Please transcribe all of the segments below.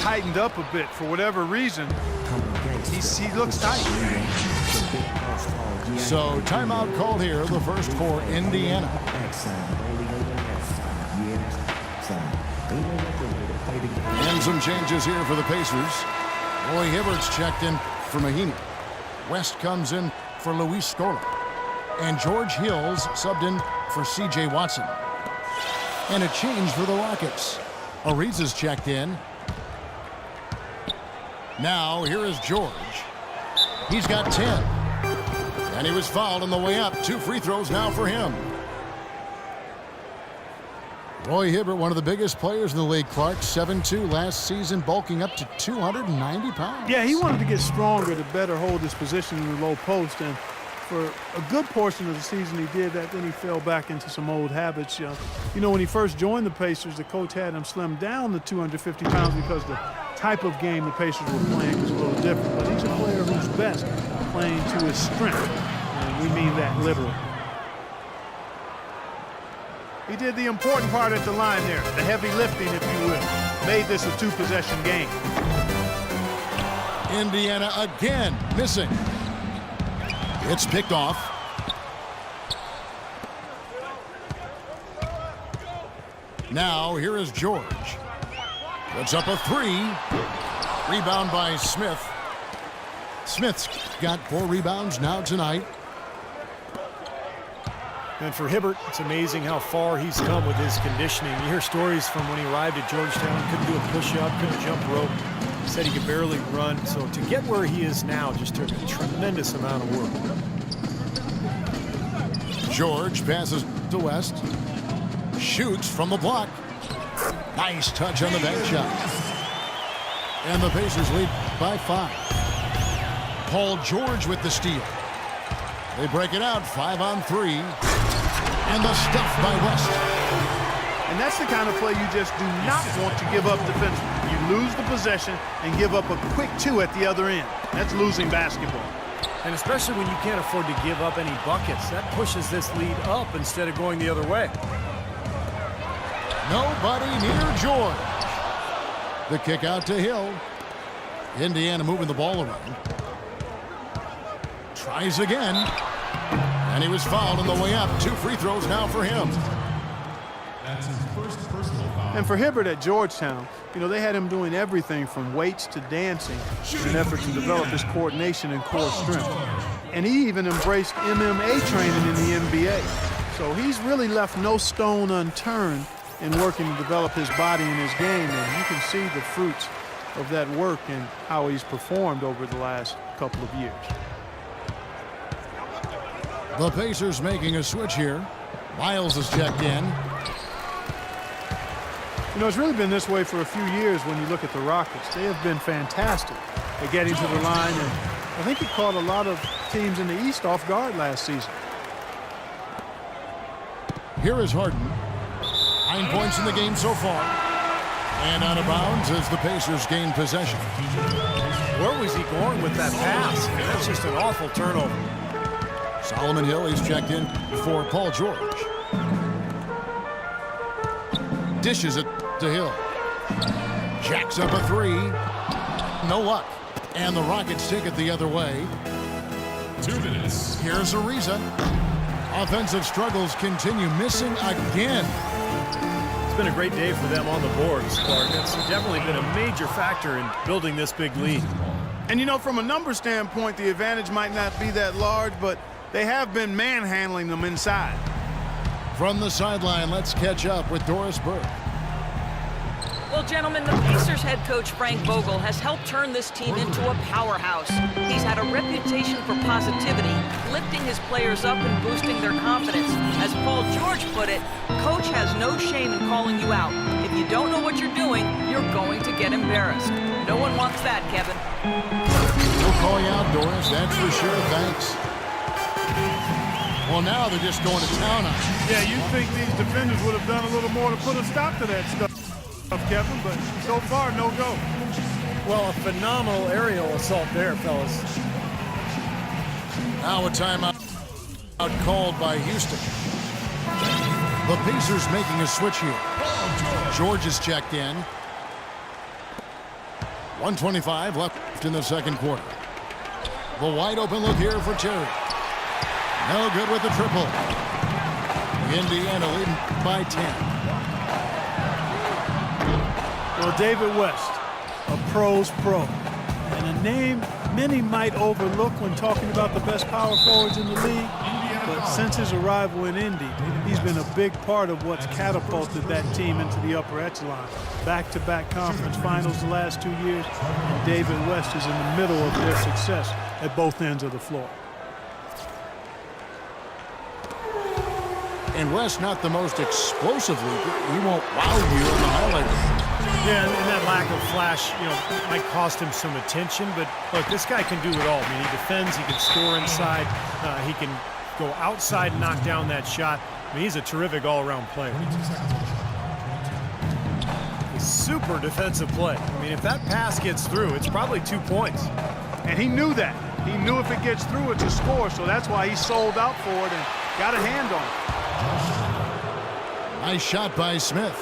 tightened up a bit for whatever reason. He looks tight. So timeout called here, the first for Indiana. And some changes here for the Pacers. Roy Hibbert's checked in for Mahinmi. West comes in for Luis Scola. And George Hill's subbed in for C.J. Watson. And a change for the Rockets. Ariza's checked in. Now here is George. He's got 10. And he was fouled on the way up. 2 free throws now for him. Roy Hibbert, one of the biggest players in the league, Clark, 7'2" last season, bulking up to 290 pounds. Yeah, he wanted to get stronger to better hold his position in the low post, and for a good portion of the season he did that. Then he fell back into some old habits. You know, when he first joined the Pacers, the coach had him slim down to 250 pounds because the type of game the Pacers were playing was a little different. But he's a player who's best playing to his strength, and we mean that literally. He did the important part at the line there, the heavy lifting, if you will. Made this a 2-possession game. Indiana again missing. It's picked off. Now here is George. Puts up a 3. Rebound by Smith. Smith's got 4 rebounds now tonight. And for Hibbert, it's amazing how far he's come with his conditioning. You hear stories from when he arrived at Georgetown, couldn't do a push-up, couldn't jump rope. Said he could barely run. So to get where he is now just took a tremendous amount of work. George passes to West. Shoots from the block. Nice touch on the bank shot. And the Pacers lead by 5. Paul George with the steal. They break it out 5-on-3. And the stuff by West. And that's the kind of play you just do not want to give up defensively. You lose the possession and give up a quick 2 at the other end. That's losing basketball. And especially when you can't afford to give up any buckets. That pushes this lead up instead of going the other way. Nobody near George. The kick out to Hill. Indiana moving the ball around. Tries again. And he was fouled on the way up. 2 free throws now for him. That's his first personal foul. And for Hibbert at Georgetown, you know, they had him doing everything from weights to dancing in an effort to develop his coordination and core strength. And he even embraced MMA training in the NBA. So he's really left no stone unturned in working to develop his body and his game. And you can see the fruits of that work and how he's performed over the last couple of years. The Pacers making a switch here. Miles is checked in. You know, it's really been this way for a few years when you look at the Rockets. They have been fantastic at getting to the line, and I think it caught a lot of teams in the East off guard last season. Here is Harden. 9 points in the game so far. And out of bounds as the Pacers gain possession. Where was he going with that pass? That's just an awful turnover. Solomon Hill, he's checked in for Paul George. Dishes it to Hill. Jacks up a 3. No luck. And the Rockets take it the other way. 2 minutes. Here's Ariza. Offensive struggles continue, missing again. It's been a great day for them on the boards, Clark. It's definitely been a major factor in building this big lead. And, you know, from a number standpoint, the advantage might not be that large, but they have been manhandling them inside. From the sideline, let's catch up with Doris Burke. Well, gentlemen, the Pacers head coach Frank Vogel has helped turn this team into a powerhouse. He's had a reputation for positivity, lifting his players up and boosting their confidence. As Paul George put it, coach has no shame in calling you out. If you don't know what you're doing, you're going to get embarrassed. No one wants that, Kevin. We'll call you out, Doris, that's for sure. Thanks. Well, now they're just going to town on it. Yeah, you'd think these defenders would have done a little more to put a stop to that stuff, Kevin, but so far, no go. Well, a phenomenal aerial assault there, fellas. Now a timeout called by Houston. The Pacers making a switch here. George is checked in. 1:25 left in the second quarter. The wide open look here for Terry. No good with the triple. Indiana leading by 10. Well, David West, a pro's pro, and a name many might overlook when talking about the best power forwards in the league. But since his arrival in Indy, he's been a big part of what's catapulted that team into the upper echelon. Back-to-back conference finals the last 2 years, and David West is in the middle of their success at both ends of the floor. And West not the most explosive leader. He won't wow you in the highlight reel. Yeah, and that lack of flash, might cost him some attention. But look, this guy can do it all. I mean, he defends, he can score inside, he can go outside and knock down that shot. I mean, he's a terrific all-around player. A super defensive play. I mean, if that pass gets through, it's probably 2 points. And he knew that. He knew if it gets through, it's a score, so that's why he sold out for it and got a hand on it. Nice shot by Smith.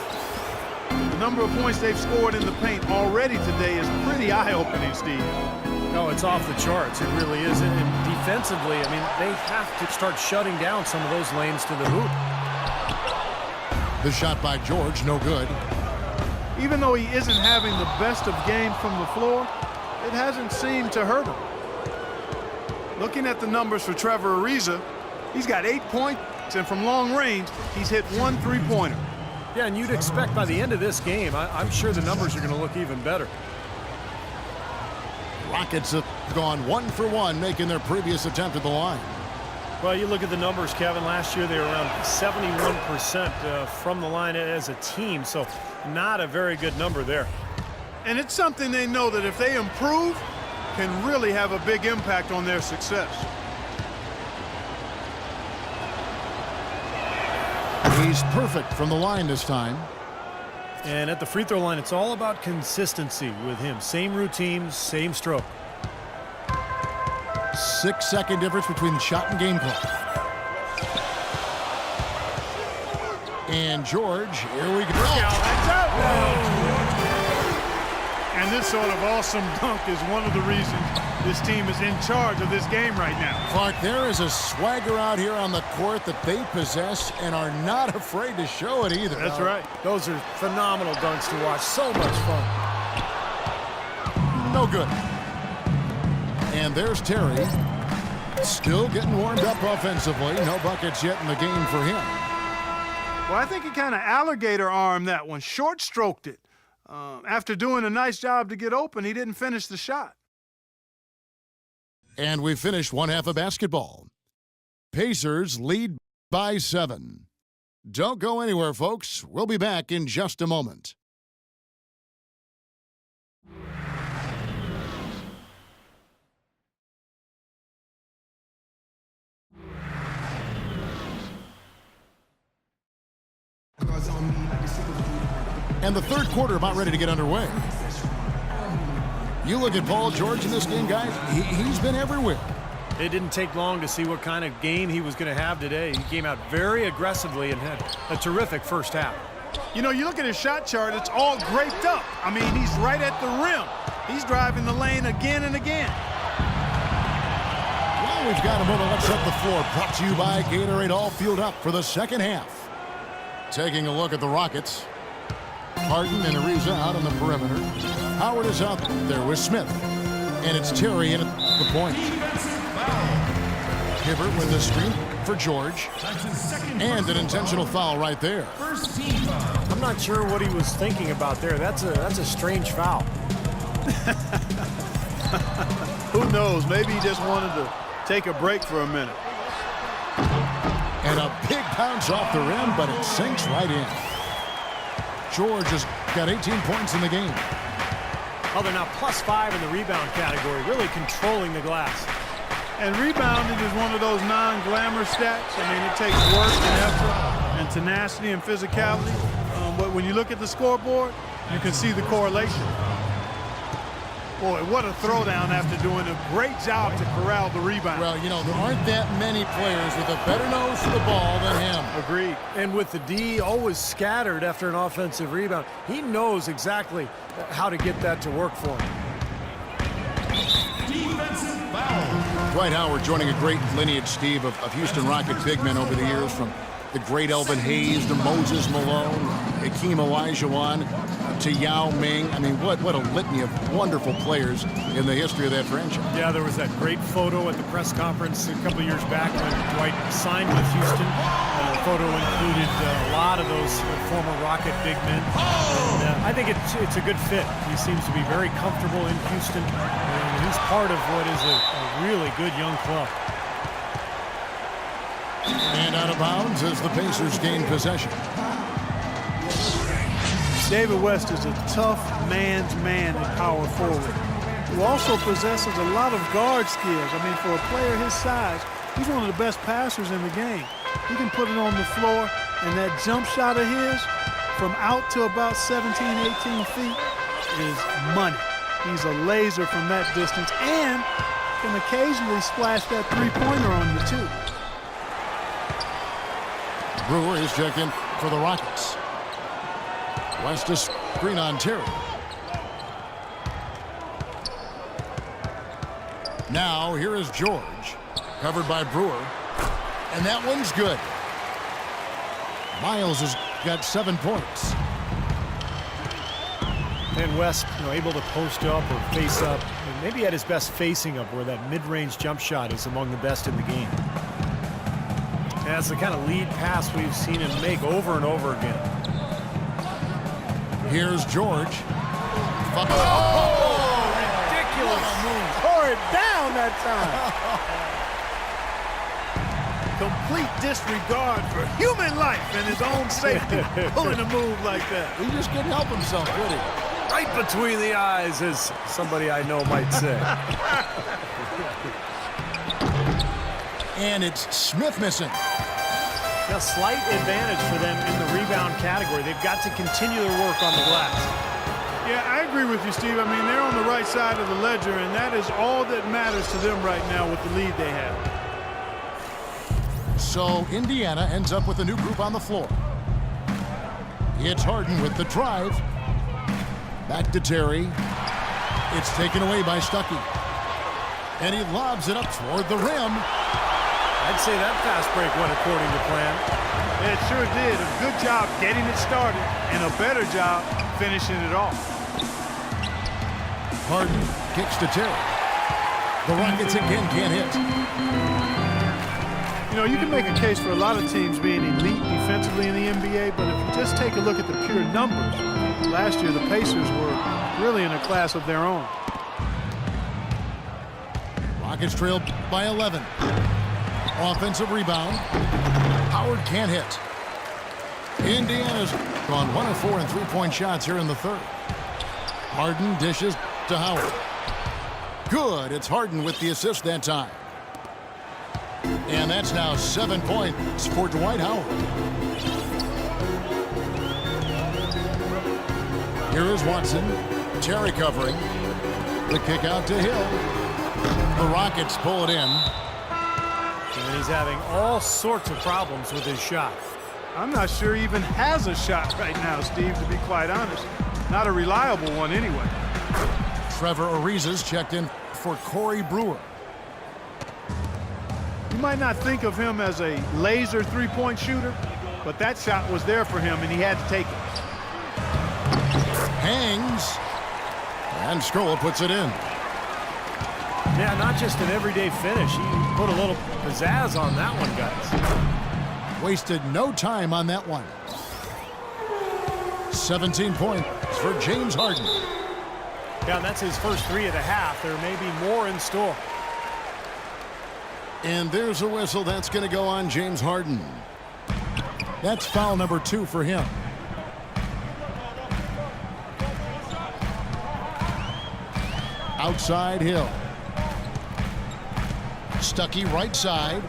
The number of points they've scored in the paint already today is pretty eye-opening, Steve. No, it's off the charts. It really is. And defensively, I mean, they have to start shutting down some of those lanes to the hoop. The shot by George, no good. Even though he isn't having the best of games from the floor, it hasn't seemed to hurt him. Looking at the numbers for Trevor Ariza, he's got 8 points, and from long range, he's hit 1 3-pointer. Yeah, and you'd expect by the end of this game, I'm sure the numbers are going to look even better. Rockets have gone 1 for 1, making their previous attempt at the line. Well, you look at the numbers, Kevin. Last year they were around 71% from the line as a team, so not a very good number there. And it's something they know that if they improve, can really have a big impact on their success. He's perfect from the line this time. And at the free throw line, it's all about consistency with him. Same routine, same stroke. 6-second difference between the shot and game clock. And George, here we go. And this sort of awesome dunk is one of the reasons this team is in charge of this game right now. Clark, there is a swagger out here on the court that they possess and are not afraid to show it either. That's right. Those are phenomenal dunks to watch. So much fun. No good. And there's Terry. Still getting warmed up offensively. No buckets yet in the game for him. Well, I think he kind of alligator armed that one. Short stroked it. After doing a nice job to get open, he didn't finish the shot. And we finished one half of basketball. Pacers lead by 7. Don't go anywhere, folks. We'll be back in just a moment. And the third quarter about ready to get underway. You look at Paul George in this game, guys, he's been everywhere. It didn't take long to see what kind of game he was going to have today. He came out very aggressively and had a terrific first half. You know, you look at his shot chart, it's all graped up. I mean, he's right at the rim. He's driving the lane again and again. Well, we've got a moment. Let's set the floor. Brought to you by Gatorade, all fueled up for the second half. Taking a look at the Rockets. Harden and Ariza out on the perimeter. Howard is out there with Smith. And it's Terry in at the point. Hibbert with the screen for George. And an intentional foul right there. I'm not sure what he was thinking about there. That's a strange foul. Who knows? Maybe he just wanted to take a break for a minute. And a big bounce off the rim, but it sinks right in. George has got 18 points in the game. Oh, they're now +5 in the rebound category, really controlling the glass. And rebounding is one of those non-glamour stats. I mean, it takes work and effort and tenacity and physicality. But when you look at the scoreboard, you can see the correlation. Boy, what a throwdown after doing a great job to corral the rebound. Well, you know, there aren't that many players with a better nose for the ball than him. Agreed. And with the D always scattered after an offensive rebound, he knows exactly how to get that to work for him. Defensive foul. Dwight Howard joining a great lineage, Steve, of Houston Rocket big men over the years, from the great Elvin Hayes to Moses Malone, Hakeem Olajuwon, to Yao Ming. I mean, what a litany of wonderful players in the history of that franchise. Yeah, there was that great photo at the press conference a couple of years back when Dwight signed with Houston. The photo included a lot of those former Rocket big men. And, I think it's a good fit. He seems to be very comfortable in Houston, and he's part of what is a really good young club. And out of bounds as the Pacers gain possession. David West is a tough man's man at power forward, who also possesses a lot of guard skills. I mean, for a player his size, he's one of the best passers in the game. He can put it on the floor, and that jump shot of his from out to about 17, 18 feet is money. He's a laser from that distance and can occasionally splash that three-pointer on you, too. Brewer is checked in for the Rockets. West to screen on Terry. Now here is George, covered by Brewer, and that one's good. Miles has got 7 points. And West, able to post up or face up, and maybe at his best facing up, where that mid-range jump shot is among the best in the game. And that's the kind of lead pass we've seen him make over and over again. Here's George. Ridiculous. Tore it down that time. Complete disregard for human life and his own safety, pulling a move like that. He just couldn't help himself, could he? Right between the eyes, as somebody I know might say. And it's Smith missing. A slight advantage for them in the rebound category. They've got to continue their work on the glass. Yeah, I agree with you, Steve. I mean, they're on the right side of the ledger, and that is all that matters to them right now with the lead they have. So Indiana ends up with a new group on the floor. It's Harden with the drive. Back to Terry. It's taken away by Stuckey. And he lobs it up toward the rim. I'd say that fast break went according to plan. It sure did. A good job getting it started and a better job finishing it off. Harden kicks to Terry. The Rockets again can't hit. You know, you can make a case for a lot of teams being elite defensively in the NBA, but if you just take a look at the pure numbers, last year the Pacers were really in a class of their own. Rockets trailed by 11. Offensive rebound. Howard can't hit. Indiana's gone 1 of 4 in three-point shots here in the third. Harden dishes to Howard. Good. It's Harden with the assist that time. And that's now 7 points for Dwight Howard. Here is Watson. Terry covering. The kick out to Hill. The Rockets pull it in. And he's having all sorts of problems with his shot. I'm not sure he even has a shot right now, Steve, to be quite honest. Not a reliable one anyway. Trevor Ariza's checked in for Corey Brewer. You might not think of him as a laser three-point shooter, but that shot was there for him, and he had to take it. Hangs. And Scola puts it in. Yeah, not just an everyday finish. He put a little pizzazz on that one, guys. Wasted no time on that one. 17 points for James Harden. Yeah, and that's his first 3 of the half. There may be more in store. And there's a whistle that's going to go on James Harden. That's foul number 2 for him. Outside Hill. Stuckey right side.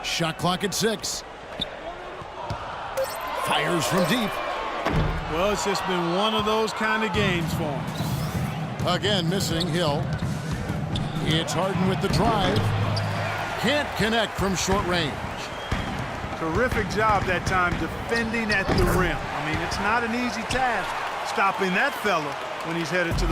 Shot clock at 6. Fires from deep. Well, it's just been one of those kind of games for him. Again, missing Hill. It's Harden with the drive. Can't connect from short range. Terrific job that time defending at the rim. I mean, it's not an easy task stopping that fella when he's headed to the